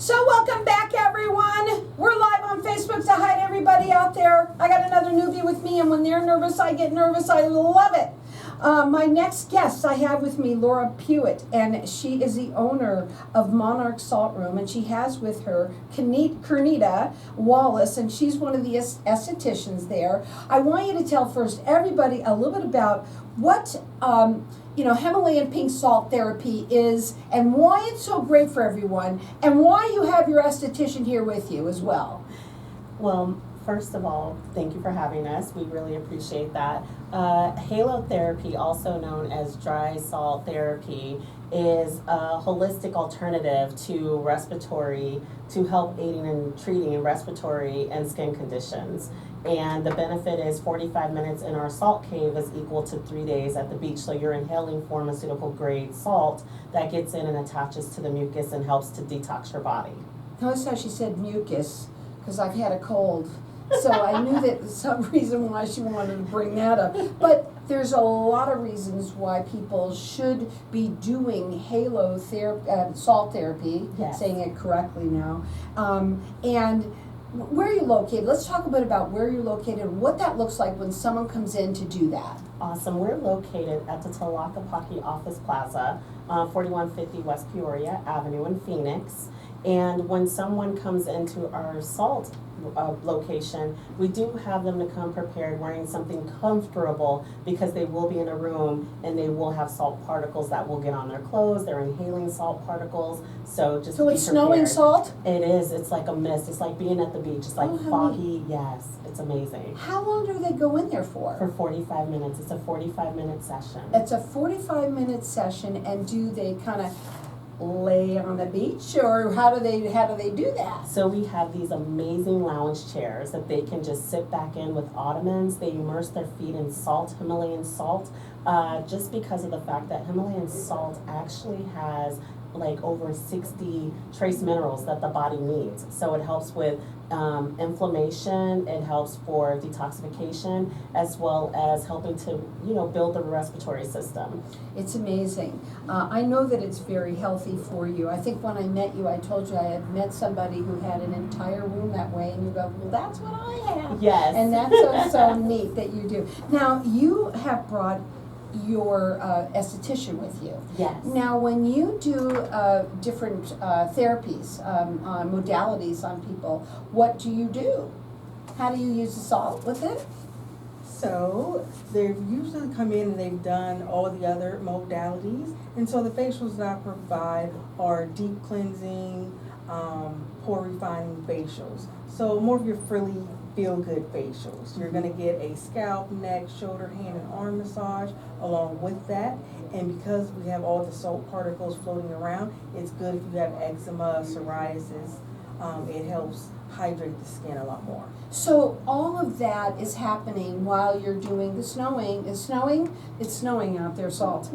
So welcome back, everyone. We're live on Facebook. So hi to everybody out there. I got another newbie with me, and when they're nervous, I get nervous. I love it. My next guest I have with me, Laura Pewitt, and she is the owner of Monarch Salt Room, and she has with her Kernita Wallace, and she's one of the estheticians there. I want you to tell first everybody a little bit about what Himalayan pink salt therapy is, and why it's so great for everyone, and why you have your esthetician here with you as well. Well, first of all, thank you for having us. We really appreciate that. Halotherapy, also known as dry salt therapy, is a holistic alternative to respiratory, to help aiding and treating respiratory and skin conditions. And the benefit is 45 minutes in our salt cave is equal to 3 days at the beach. So you're inhaling pharmaceutical grade salt that gets in and attaches to the mucus and helps to detox your body. Notice how she said mucus, because I've had a cold. So I knew that some reason why she wanted to bring that up. But there's a lot of reasons why people should be doing salt therapy, yes. Saying it correctly now. And where are you located? Let's talk a bit about where you're located and what that looks like when someone comes in to do that. Awesome. We're located at the Tlaquepaque Office Plaza, 4150 West Peoria Avenue in Phoenix. And when someone comes into our salt location, we do have them to come prepared wearing something comfortable, because they will be in a room and they will have salt particles that will get on their clothes. They're inhaling salt particles. So just So it's snowing salt? It is. It's like a mist. It's like being at the beach. It's like foggy. Neat. Yes. It's amazing. How long do they go in there for? For 45 minutes. It's a 45-minute session. It's a 45-minute session, and do they kind of lay on the beach, or how do they do that? So we have these amazing lounge chairs that they can just sit back in with ottomans. They immerse their feet in salt, Himalayan salt, just because of the fact that Himalayan salt actually has like over 60 trace minerals that the body needs. So it helps with inflammation, it helps for detoxification, as well as helping to, build the respiratory system. It's amazing. I know that it's very healthy for you. I think when I met you, I told you I had met somebody who had an entire room that way, and you go, well, that's what I have. Yes. And that's so neat that you do. Now, you have brought your esthetician with you. Yes. Now, when you do different therapies, modalities on people, what do you do? How do you use the salt with it? So they usually come in and they've done all the other modalities, and so the facials that I provide are deep cleansing, pore refining facials. So more of your frilly, feel-good facials. You're going to get a scalp, neck, shoulder, hand, and arm massage along with that. And because we have all the salt particles floating around, it's good if you have eczema, psoriasis. It helps hydrate the skin a lot more. So all of that is happening while you're doing the snowing. Is snowing? It's snowing out there, salt.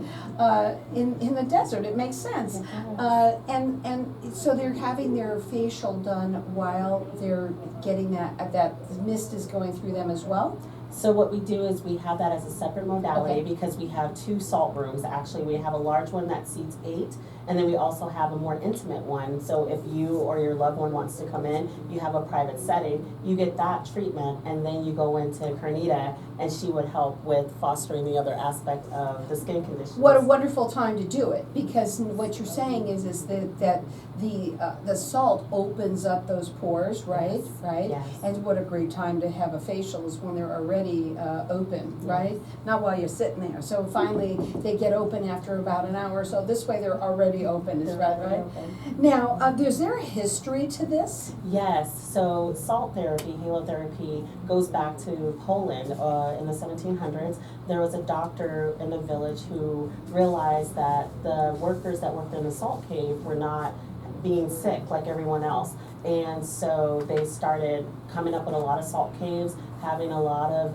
In the desert, it makes sense. And so they're having their facial done while they're getting that mist is going through them as well? So what we do is we have that as a separate modality, Okay. because we have 2 salt rooms. Actually, we have a large one that seats 8, and then we also have a more intimate one. So if you or your loved one wants to come in, you have a private setting, you get that treatment, and then you go into Kernita, and she would help with fostering the other aspect of the skin conditions. What a wonderful time to do it, because what you're saying is that the salt opens up those pores, right? Yes. Right? Yes. And what a great time to have a facial is when they're already open, Yes. right? Not while you're sitting there. So finally they get open after about an hour. So this way they're already open, is that right? Okay. Now, is there a history to this? Yes, so salt therapy, halotherapy, goes back to Poland in the 1700s. There was a doctor in the village who realized that the workers that worked in the salt cave were not being sick like everyone else. And so they started coming up with a lot of salt caves, having a lot of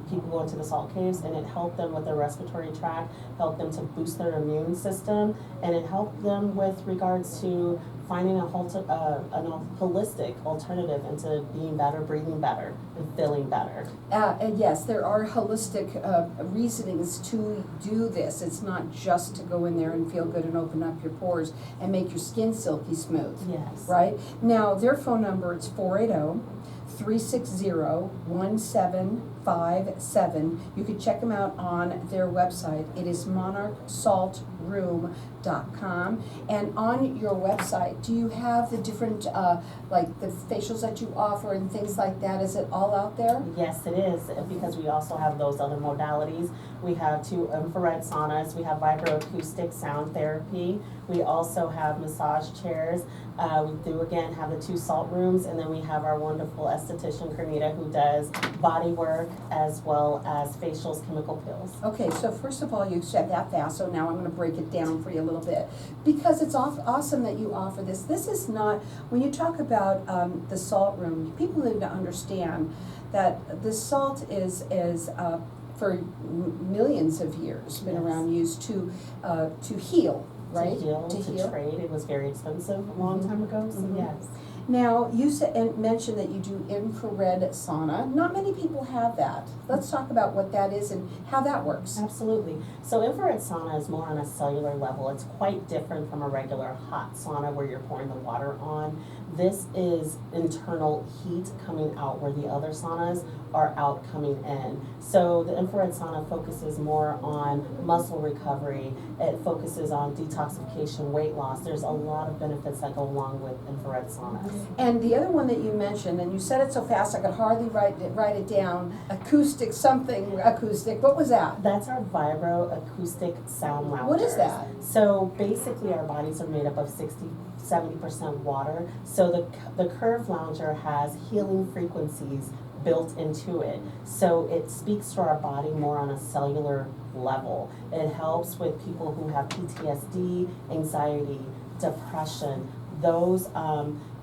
people go into the salt caves, and it helped them with their respiratory tract, helped them to boost their immune system, and it helped them with regards to finding a holistic alternative into being better, breathing better, and feeling better. And yes, there are holistic reasonings to do this. It's not just to go in there and feel good and open up your pores and make your skin silky smooth. Yes. Right? Now, their phone number is 480-360-1757. You can check them out on their website. It is monarchsaltroom.com. And on your website, do you have the different, like the facials that you offer and things like that? Is it all out there? Yes, it is, because we also have those other modalities. We have 2 infrared saunas, we have vibroacoustic sound therapy, we also have massage chairs, we do again have the 2 salt rooms, and then we have our wonderful esthetician Carnita who does body work as well as facials, chemical peels. Okay, so first of all, you said that fast, so now I'm going to break it down for you a little bit. Because it's awesome that you offer this. This is not, when you talk about the salt room, people need to understand that the salt is for millions of years been Yes. around, used to heal, right? To heal, to trade. It was very expensive a long time ago, so Mhm. yes. Now, you said and mentioned that you do infrared sauna. Not many people have that. Let's talk about what that is and how that works. Absolutely. So infrared sauna is more on a cellular level. It's quite different from a regular hot sauna where you're pouring the water on. This is internal heat coming out where the other saunas are out coming in. So the infrared sauna focuses more on muscle recovery. It focuses on detoxification, weight loss. There's a lot of benefits that go along with infrared saunas. And the other one that you mentioned, and you said it so fast I could hardly write it down, acoustic something, acoustic, what was that? That's our vibroacoustic sound loungers. What is that? So basically our bodies are made up of 70% water. So the curved lounger has healing frequencies built into it. So it speaks to our body more on a cellular level. It helps with people who have PTSD, anxiety, depression, those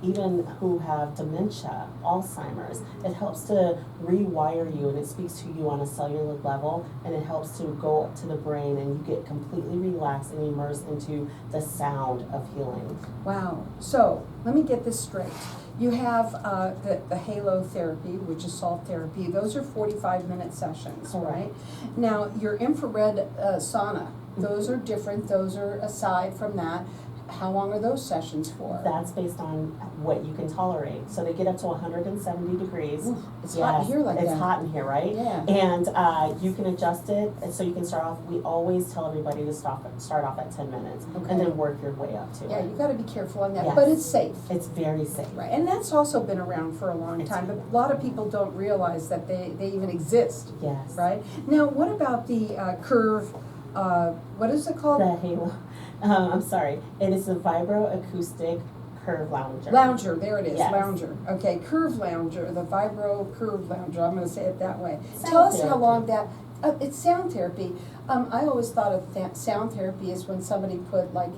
even who have dementia, Alzheimer's. It helps to rewire you, and it speaks to you on a cellular level, and it helps to go up to the brain, and you get completely relaxed and immersed into the sound of healing. Wow. So let me get this straight. You have the halo therapy, which is salt therapy. Those are 45-minute sessions, right? Now, your infrared sauna, those are different. Those are aside from that. How long are those sessions for? That's based on what you can tolerate. So they get up to 170 degrees. Ooh, it's hot in here like it's that. It's hot in here, right? Yeah. And you can adjust it. And so you can start off, we always tell everybody to start off at 10 minutes Okay. and then work your way up to Yeah, it. you got to be careful on that, Yes. but it's safe. It's very safe. Right, and that's also been around for a long It's- time, but a lot of people don't realize that they even exist, Yes. right? Now, what about the curve, what is it called? The halo. I'm sorry. It is a vibroacoustic curve lounger. Lounger, there it is, Yes. lounger. Okay, curve lounger, the vibro curve lounger, I'm gonna say it that way. Sound Tell us how therapy. long that, it's sound therapy. I always thought of sound therapy as when somebody put like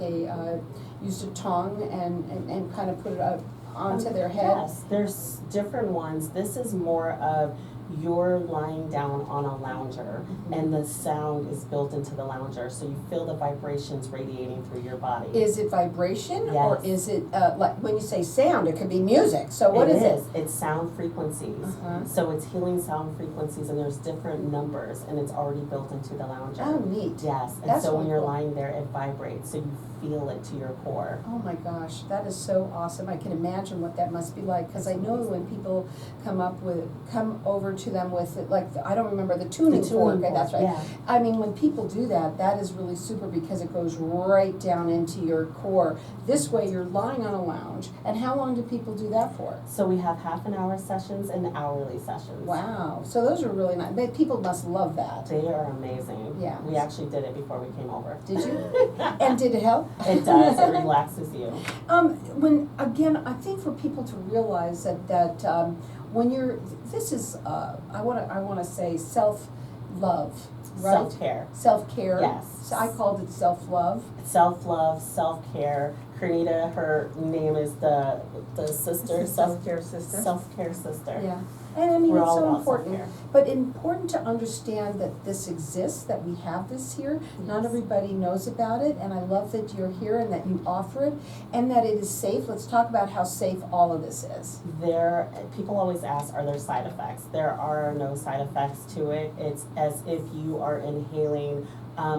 used a tongue and kind of put it up onto their head. Yes, there's different ones. This is more of you're lying down on a lounger and the sound is built into the lounger, so you feel the vibrations radiating through your body. Is it vibration or Yes. is it, like, when you say sound, it could be music, so what is it? It's sound frequencies. Uh-huh. So it's healing sound frequencies, and there's different numbers, and it's already built into the lounger. Oh, neat. Yes, and That's so when really you're cool. lying there, it vibrates, so you feel it to your core. Oh my gosh, that is so awesome. I can imagine what that must be like, because I know when people come over to them with it, like, I don't remember the tuning fork, that's right. Yeah. I mean, when people do that, that is really super because it goes right down into your core. This way you're lying on a lounge, and how long do people do that for? So we have half-an-hour sessions and hourly sessions. Wow, so those are really nice, but people must love that. They are amazing. Yeah. We actually did it before we came over. Did you? And did it help? It does. It relaxes you. When, again, I think for people to realize that when you're, this is, I wanna say self-love, right? Self-care. Self-care. Yes. So I called it self-love. Self-love, self-care, Karnita, her name is the sister, Self-care sister. self-care sister. Yeah, and I mean, We're it's all so about important, self-care. but important to understand that this exists, that we have this here. Not Yes. everybody knows about it, and I love that you're here and that you offer it, and that it is safe. Let's talk about how safe all of this is. People always ask, are there side effects? There are no side effects to it. It's as if you are inhaling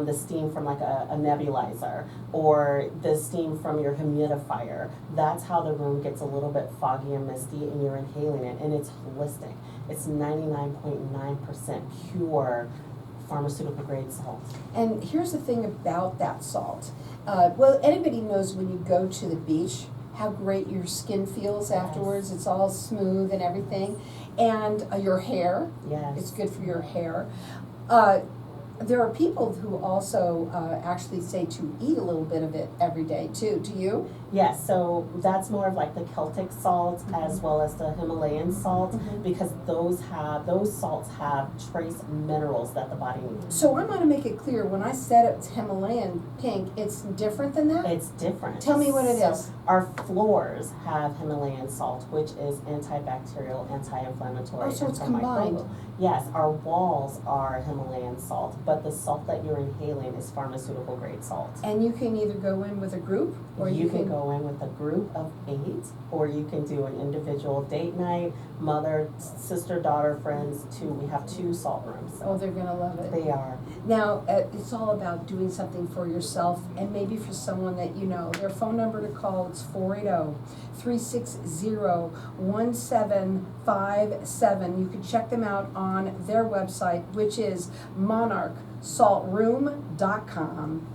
the steam from like a nebulizer or the steam from your humidifier. That's how the room gets a little bit foggy and misty and you're inhaling it, and it's holistic. It's 99.9% pure pharmaceutical grade salt. And here's the thing about that salt. Well, anybody knows when you go to the beach, how great your skin feels Yes. afterwards. It's all smooth and everything. And your hair, Yes. it's good for your hair. There are people who also actually say to eat a little bit of it every day too. Do you? Yes, so that's more of like the Celtic salt as well as the Himalayan salt, Mhm. because those salts have trace minerals that the body needs. So I'm going to make it clear, when I said it's Himalayan pink, it's different than that? It's different. Tell me what it So is. Our floors have Himalayan salt, which is antibacterial, anti-inflammatory, Oh, so it's combined. antimicrobial. Yes, our walls are Himalayan salt, but the salt that you're inhaling is pharmaceutical grade salt. And you can either go in with a group, or You can go in with a group of 8, or you can do an individual date night, mother, sister, daughter, friends, too. We have 2 salt rooms. Oh, they're going to love it. They are. Now, it's all about doing something for yourself and maybe for someone that you know. Their phone number to call, it's 480-360-1757. You can check them out on their website, which is monarchsaltroom.com.